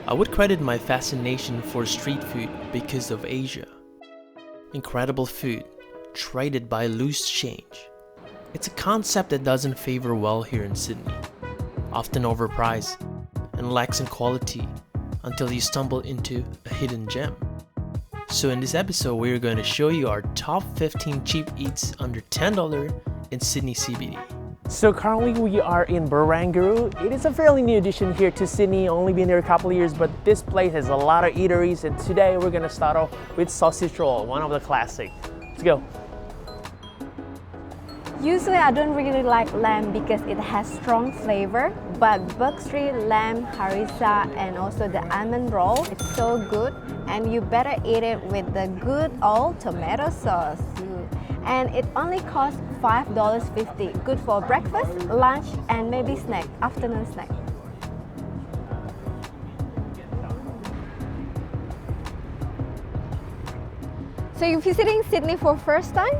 I would credit my fascination for street food because of Asia. Incredible food, traded by loose change. It's a concept that doesn't favor well here in Sydney. Often overpriced and lacks in quality until you stumble into a hidden gem. So in this episode, we're going to show you our top 15 cheap eats under $10 in Sydney CBD. So currently we are in Barangaroo. It is a fairly new addition here to Sydney, only been there a couple of years, but this place has a lot of eateries, and today we're gonna start off with sausage roll, one of the classic. Let's go. Usually I don't really like lamb because it has strong flavor, but Bourke Street lamb, Harissa, and also the almond roll, it's so good, and you better eat it with the good old tomato sauce. And it only costs $5.50. Good for breakfast, lunch, and maybe snack, afternoon snack. So you're visiting Sydney for first time?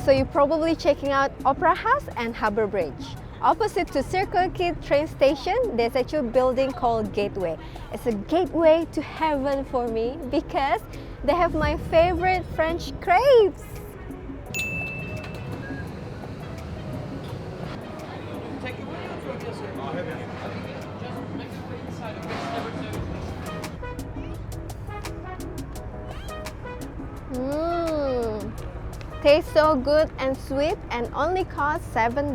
So you're probably checking out Opera House and Harbour Bridge. Opposite to Circle K train station, there's actually a building called Gateway. It's a gateway to heaven for me because they have my favorite French crepes. Tastes so good and sweet and only costs $7.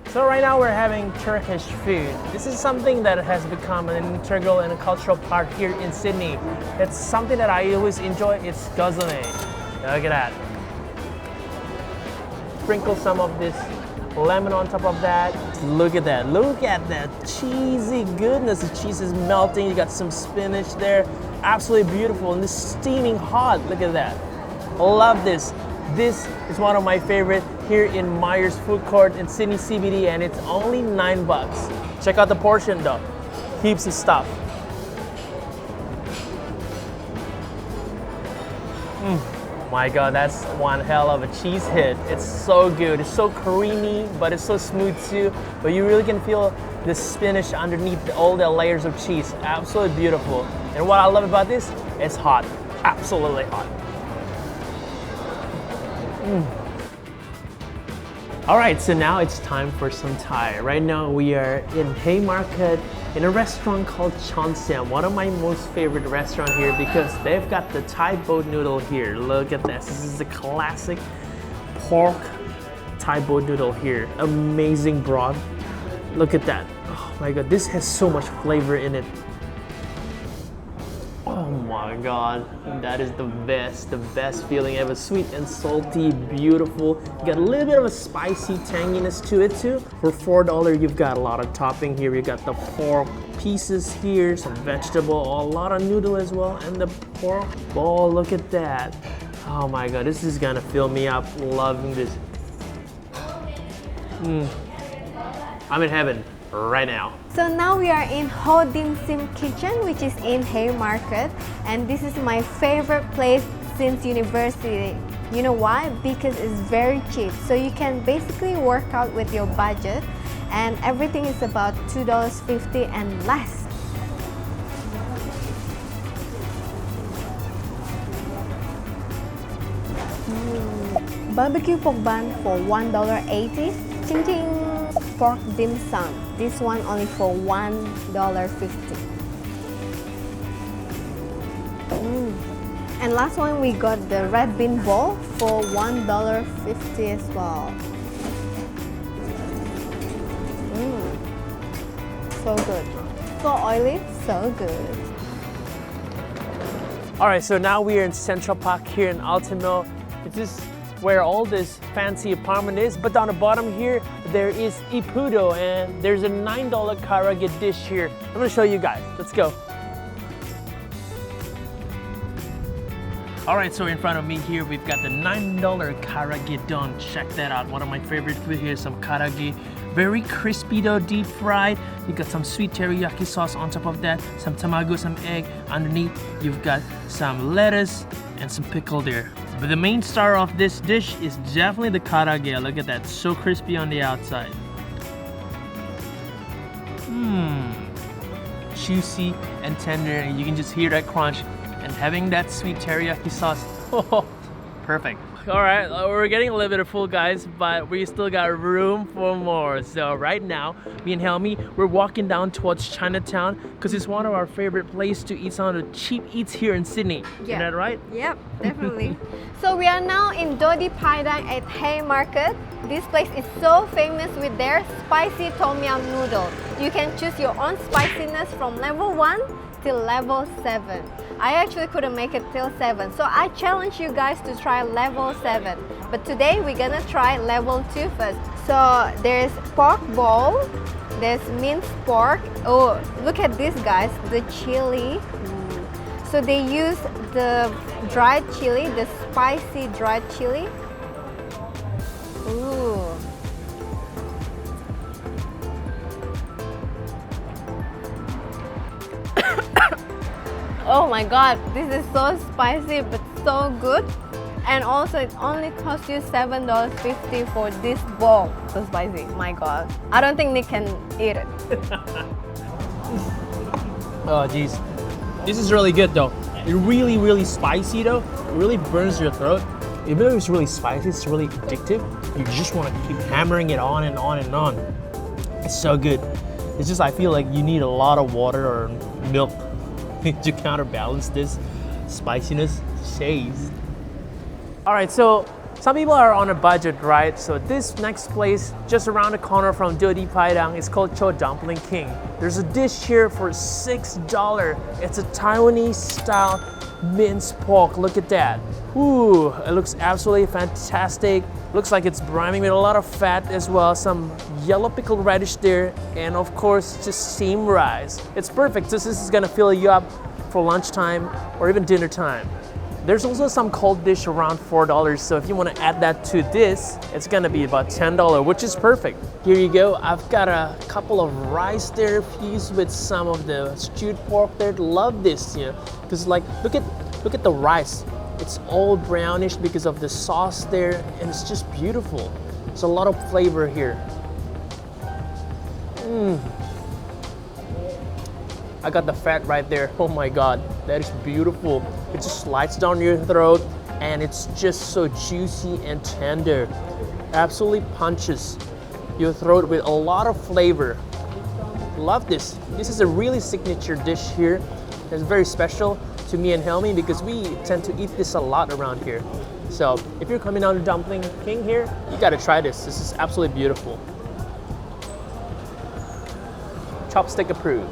So right now we're having Turkish food. This is something that has become an integral and a cultural part here in Sydney. It's something that I always enjoy. It's gozleme. Look at that. Sprinkle some of this lemon on top of that. Look at that. Look at that cheesy goodness. The cheese is melting. You got some spinach there. Absolutely beautiful. And it's steaming hot. Look at that. Love this. This is one of my favorite here in Myers Food Court in Sydney CBD, and it's only $9. Check out the portion though. Heaps of stuff. My God, that's one hell of a cheese hit. It's so good. It's so creamy, but it's so smooth too. But you really can feel the spinach underneath all the layers of cheese. Absolutely beautiful. And what I love about this, it's hot. Absolutely hot. Alright, so now it's time for some Thai. Right now we are in Haymarket in a restaurant called Chonsam, one of my most favorite restaurants here because they've got the Thai boat noodle here. Look at this. This is a classic pork Thai boat noodle here. Amazing broth. Look at that. Oh my God, this has so much flavor in it. Oh my God, that is the best feeling ever. Sweet and salty, beautiful. You got a little bit of a spicy tanginess to it too. For $4, you've got a lot of topping here. You got the pork pieces here, some vegetable, a lot of noodle as well, and the pork ball. Look at that. Oh my God, this is gonna fill me up. Loving this. I'm in heaven right now. So now we are in Gozleme Kitchen, which is in Haymarket, and this is my favorite place since university. You know why? Because it's very cheap. So you can basically work out with your budget, and everything is about $2.50 and less. Barbecue pork bun for $1.80. Ching ching. Pork dim sum. This one only for $1.50. And last one we got the red bean bowl for $1.50 as well. So good. So oily, so good. Alright, so now we are in Central Park here in Altamont. This is where all this fancy apartment is, but on the bottom here there is Ipudo, and there's a $9 KARAGE dish here. I'm gonna show you guys. Let's go. Alright, so in front of me here we've got the $9 KARAGE don. Check that out. One of my favorite food here, some KARAGE Very crispy though, deep fried. You got some sweet teriyaki sauce on top of that, some tamago, some egg. Underneath, you've got some lettuce and some pickle there. But the main star of this dish is definitely the karage. Look at that, so crispy on the outside. Juicy and tender, and you can just hear that crunch. And having that sweet teriyaki sauce, oh, perfect. All right, we're getting a little bit full, guys, but we still got room for more. So right now, me and Helmi, we're walking down towards Chinatown because it's one of our favorite places to eat some of the cheap eats here in Sydney. Yeah. Isn't that right? Yep, definitely. So we are now in Dodi Padang at Haymarket. This place is so famous with their spicy tom yum noodle. You can choose your own spiciness from level 1 till level 7. I actually couldn't make it till 7, so I challenge you guys to try level 7. But today we're gonna try level 2 first. So there's pork bowl, there's minced pork. Oh, look at this, guys, the chili. So they use the dried chili, the spicy dried chili. Ooh. Oh my god, this is so spicy but so good. And also it only costs you $7.50 for this bowl. So spicy, my god. I don't think Nick can eat it. Oh geez, this is really good though. It's really spicy though. It really burns your throat. Even though it's really spicy, it's really addictive. You just want to keep hammering it on and on and on. It's so good. It's just I feel like you need a lot of water or milk to counterbalance this spiciness. Jeez. All right, so some people are on a budget, right? So this next place, just around the corner from Dodi Padang, is called Cho Dumpling King. There's a dish here for $6. It's a Taiwanese style minced pork. Look at that. Ooh, it looks absolutely fantastic. Looks like it's brimming with a lot of fat as well. Some yellow pickled radish there, and of course, just steamed rice. It's perfect. This is gonna fill you up for lunchtime or even dinner time. There's also some cold dish around $4, so if you want to add that to this, it's gonna be about $10, which is perfect. Here you go. I've got a couple of rice there fused with some of the stewed pork there. Love this, you know, because like look at the rice. It's all brownish because of the sauce there, and it's just beautiful. There's a lot of flavor here. I got the fat right there. Oh my god, that is beautiful. It just slides down your throat, and it's just so juicy and tender. Absolutely punches your throat with a lot of flavor. Love this. This is a really signature dish here. It's very special to me and Helmi because we tend to eat this a lot around here. So if you're coming down to Dumpling King here, you gotta try this. This is absolutely beautiful. Chopstick approved.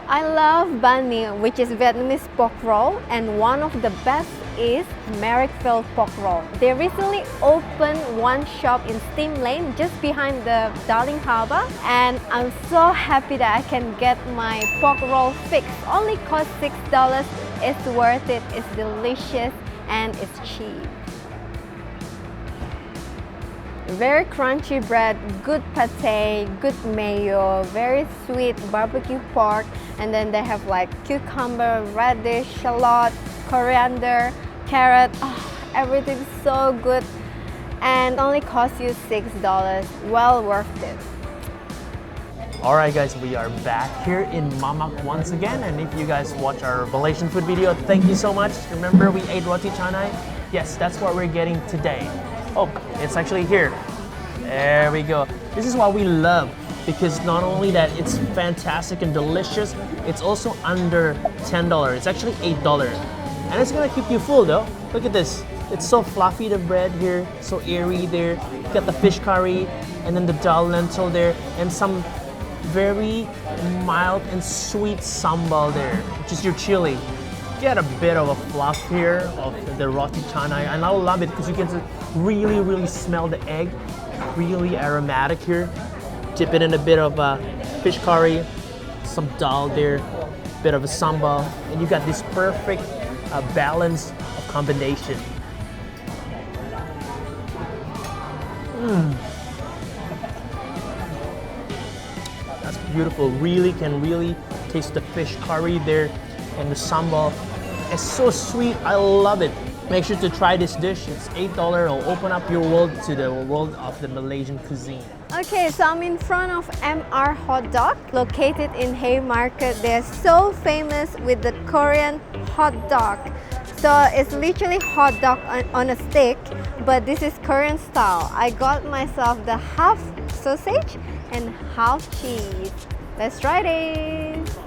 I love banh mi, which is Vietnamese pork roll, and one of the best is Merrickville pork roll. They recently opened one shop in Steam Lane just behind the Darling Harbour, and I'm so happy that I can get my pork roll fix. Only cost $6. It's worth it, it's delicious, and it's cheap. Very crunchy bread, good pate, good mayo, very sweet barbecue pork, and then they have like cucumber, radish, shallot, coriander, carrot. Oh, everything's so good, and only costs you $6. Well worth it. Alright guys, we are back here in Mamak once again, and if you guys watch our Malaysian food video, thank you so much. Remember we ate roti canai? Yes, that's what we're getting today. Oh, it's actually here. There we go. This is what we love, because not only that it's fantastic and delicious, it's also under $10. It's actually $8. And it's gonna keep you full though. Look at this. It's so fluffy, the bread here, so airy there. You got the fish curry, and then the dal lentil there, and some very mild and sweet sambal there, which is your chili. Get a bit of a fluff here of the roti canai, and I love it because you can really smell the egg, really aromatic here. Dip it in a bit of fish curry, some dal there, bit of a sambal, and you got this perfect balance of combination. beautiful. Really can taste the fish curry there, and the sambal. It's so sweet. I love it. Make sure to try this dish. It's $8. It'll open up your world to the world of the Malaysian cuisine. Okay, so I'm in front of MR Hot Dog, located in Haymarket. They're so famous with the Korean hot dog. So it's literally hot dog on a stick, but this is Korean style. I got myself the half sausage and half cheese. Let's try this.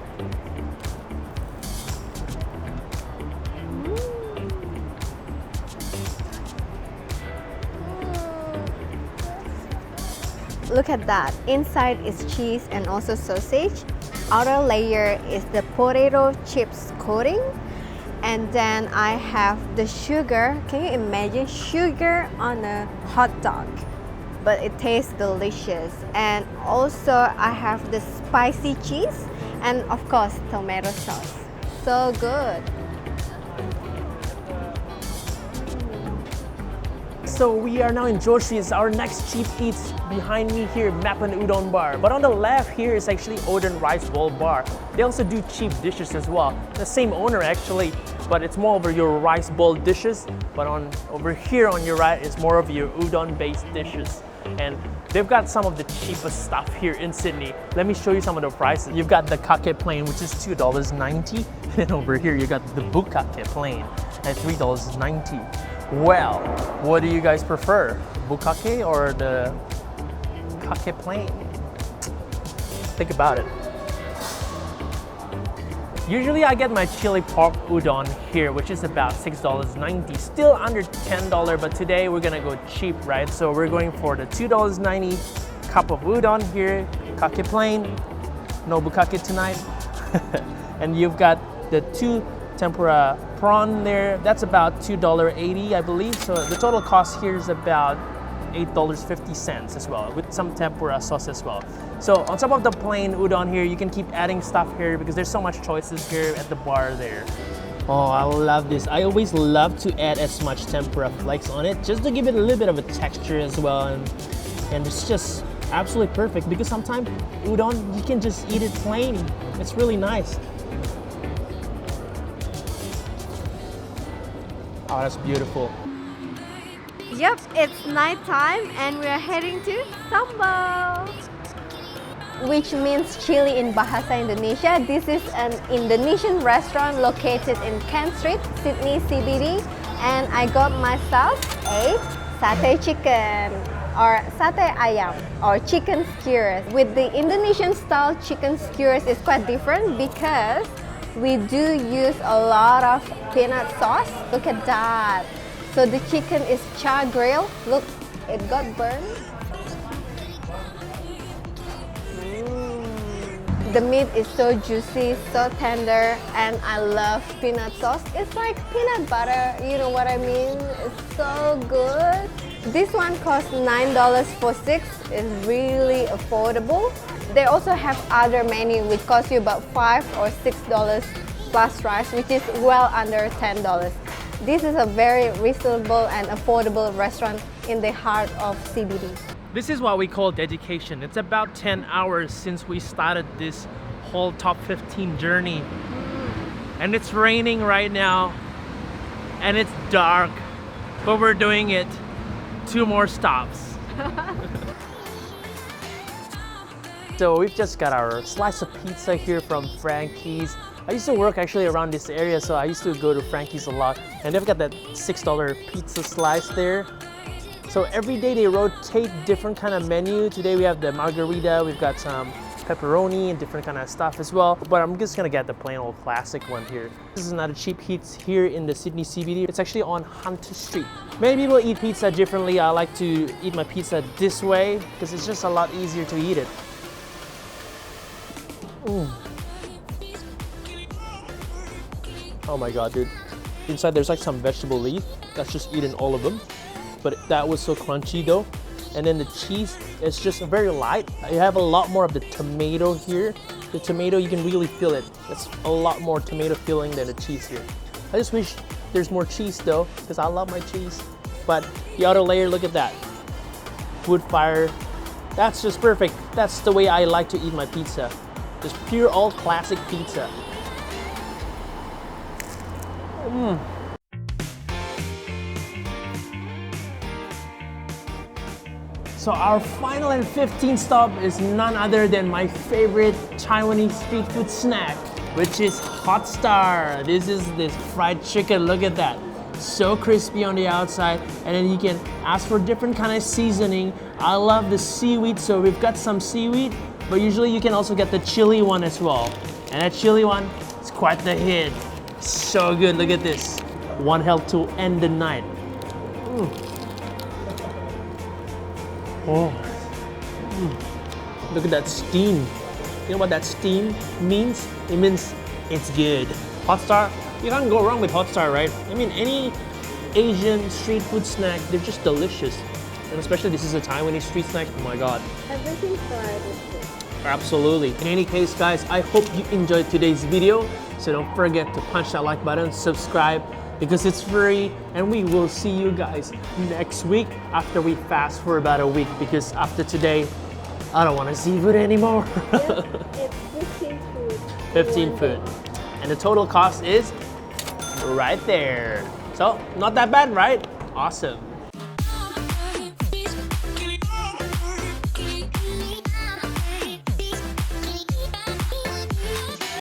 Look at that. Inside is cheese and also sausage. Outer layer is the potato chips coating. And then I have the sugar. Can you imagine sugar on a hot dog? But it tastes delicious. And also I have the spicy cheese and of course tomato sauce. So good. So we are now in George Street. It's our next cheap eats behind me here, Mapan Udon Bar. But on the left here is actually Udon Rice Bowl Bar. They also do cheap dishes as well. The same owner actually, but it's more over your rice bowl dishes. But over here on your right is more of your udon based dishes. And they've got some of the cheapest stuff here in Sydney. Let me show you some of the prices. You've got the KAKE plain, which is $2.90. And over here you got the Bourke plain at $3.90. Well, what do you guys prefer? Bourke or the KAKE plain? Think about it. Usually I get my chili pork udon here, which is about $6.90, still under $10, but today we're gonna go cheap, right? So we're going for the $2.90 cup of udon here, KAKE plain, no Bourke tonight. And you've got the 2 tempura prawn there. That's about $2.80, I believe. So the total cost here is about $8.50 as well, with some tempura sauce as well. So on top of the plain udon here, you can keep adding stuff here because there's so much choices here at the bar there. Oh, I love this. I always love to add as much tempura flakes on it just to give it a little bit of a texture as well. And it's just absolutely perfect because sometimes udon, you can just eat it plain. It's really nice. Oh, that's beautiful. Yep, it's nighttime and we are heading to Sambal, which means chili in Bahasa Indonesia. This is an Indonesian restaurant located in Kent Street, Sydney CBD, and I got myself a satay chicken or satay ayam or chicken skewers. With the Indonesian style chicken skewers is quite different because we do use a lot of peanut sauce. Look at that. So the chicken is char grill. Look, it got burned. The meat is so juicy, so tender, and I love peanut sauce. It's like peanut butter, you know what I mean? It's so good. This one costs $9 for 6. It's really affordable. They also have other menu which cost you about $5 or $6 plus rice, which is well under $10. This is a very reasonable and affordable restaurant in the heart of CBD. This is what we call dedication. It's about 10 hours since we started this whole top 15 journey. And it's raining right now and it's dark, but we're doing it. 2 more stops. So we've just got our slice of pizza here from Frankie's. I used to work actually around this area, so I used to go to Frankie's a lot. And they've got that $6 pizza slice there. So every day they rotate different kind of menu. Today we have the margarita, we've got some pepperoni and different kind of stuff as well. But I'm just gonna get the plain old classic one here. This is another cheap Eats here in the Sydney CBD. It's actually on Hunter Street. Many people eat pizza differently. I like to eat my pizza this way because it's just a lot easier to eat it. Oh my god, dude. Inside there's like some vegetable leaf that's just eaten all of them. But that was so crunchy though. And then the cheese is just very light. You have a lot more of the tomato here. The tomato, you can really feel it. It's a lot more tomato filling than the cheese here. I just wish there's more cheese though, because I love my cheese. But the outer layer, look at that. Wood fire That's just perfect. That's the way I like to eat my pizza. Just pure old classic pizza. So our final and 15th stop is none other than my favorite Taiwanese street food snack, which is HOTSTAR. This is this fried chicken, look at that. So crispy on the outside, and then you can ask for different kind of seasoning. I love the seaweed, so we've got some seaweed, but usually you can also get the chili one as well. And that chili one is quite the hit. So good, look at this. One help to end the night. Look at that steam. You know what that steam means? It means it's good. HOTSTAR, you can't go wrong with HOTSTAR, right? I mean, any Asian street food snack, they're just delicious. And especially this is a Taiwanese street snack, oh my god. Everything fried is good. Absolutely. In any case, guys, I hope you enjoyed today's video. So don't forget to punch that like button, subscribe, because it's free, and we will see you guys next week after we fast for about a week, because after today, I don't want to see food anymore. Yep, it's 15 food. 15 food. And the total cost is right there. So, not that bad, right? Awesome.